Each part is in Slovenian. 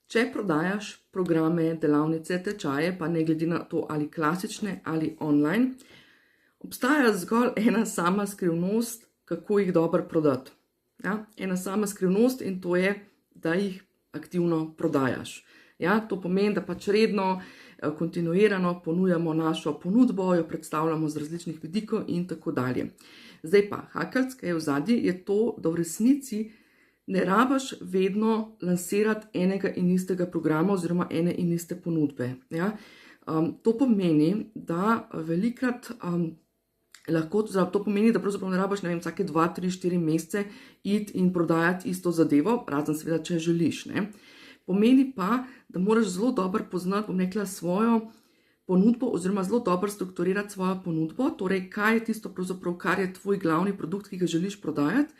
Če prodajaš programe, delavnice, tečaje, pa ne glede na to ali klasične ali online, obstaja zgolj ena sama skrivnost, kako jih dobro prodati. Ja? Ena sama skrivnost in to je, da jih aktivno prodajaš. Ja? To pomeni, da pač redno, kontinuirano ponujamo našo ponudbo, jo predstavljamo z različnih vidikov in tako dalje. Zdaj pa, Hackels, kaj je v zadnji, je to, da v resnici ne rabiš vedno lansirati enega in istega programa oziroma ene in iste ponudbe. Ja? To pomeni, da velikrat to pomeni, da pravzaprav ne rabiš, ne vem, vsake 2, 3, 4 mesece iti in prodajati isto zadevo, razen seveda, če želiš. Ne? Pomeni pa, da moraš zelo dobro poznati, bom rekla, svojo ponudbo oziroma zelo dobro strukturirati svojo ponudbo, torej kaj je tisto pravzaprav, kar je tvoj glavni produkt, ki ga želiš prodajati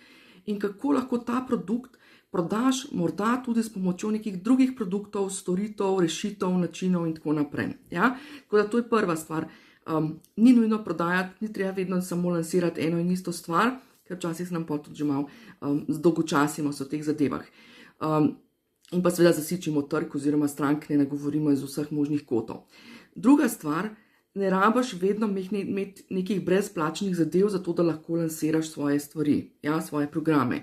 in kako lahko ta produkt prodaš morda tudi s pomočjo nekih drugih produktov, storitev, rešitev, načinov in tako naprej. Ja? Tako da to je prva stvar. Ni nujno prodajati, ni treba vedno samo lansirati eno in isto stvar, ker včasih se nam pa tudi že malo zdolgočasimo v teh zadevah. In pa seveda zasičimo trg oziroma strank ne nagovorimo iz vseh možnih kotov. Druga stvar, ne rabiš vedno imeti nekih brezplačnih zadev, zato da lahko lansiraš svoje stvari, ja, svoje programe.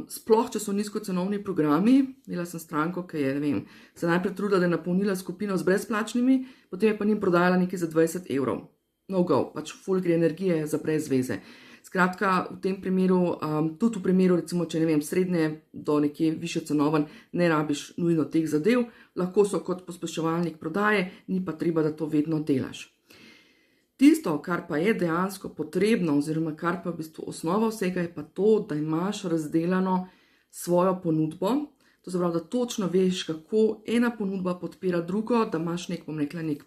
Sploh, če so nizkocenovni programi, imela sem stranko, ki je, ne vem, se najprej trudila, da je napolnila skupino z brezplačnimi, potem je pa njim prodajala nekaj za 20 evrov. No go, pač ful gre energije za brez veze. Skratka, v tem primeru, tudi v primeru, recimo, če ne vem, srednje do nekje više cenoven, ne rabiš nujno teh zadev, lahko so kot pospeševalnik prodaje, ni pa treba, da to vedno delaš. Tisto, kar pa je dejansko potrebno, oziroma kar pa v bistvu osnova vsega, je pa to, da imaš razdeljeno svojo ponudbo, to se pravi, da točno veš, kako ena ponudba podpira drugo, da imaš nek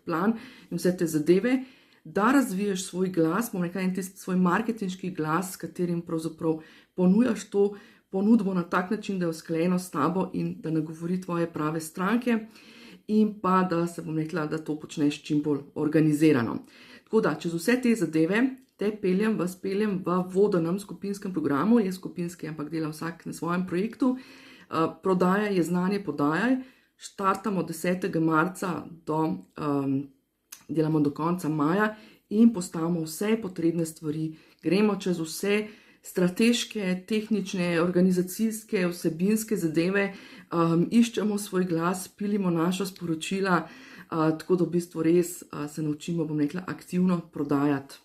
plan in vse te zadeve, da razviješ svoj glas, bom rekla, in tisti svoj marketinški glas, s katerim pravzaprav ponujaš to ponudbo na tak način, da je usklajeno s tabo in da nagovori tvoje prave stranke in pa da se, bom rekla, da to počneš čim bolj organizirano. Tako da, čez vse te zadeve vas peljem v vodenem skupinskem programu, je skupinski, ampak dela vsak na svojem projektu. Prodaja je znanje, podajaj. Štartamo 10. marca delamo do konca maja in postavimo vse potrebne stvari. Gremo čez vse strateške, tehnične, organizacijske, vsebinske zadeve, iščemo svoj glas, pilimo naša sporočila, tako da v bistvu res se naučimo, bom rekla, aktivno prodajati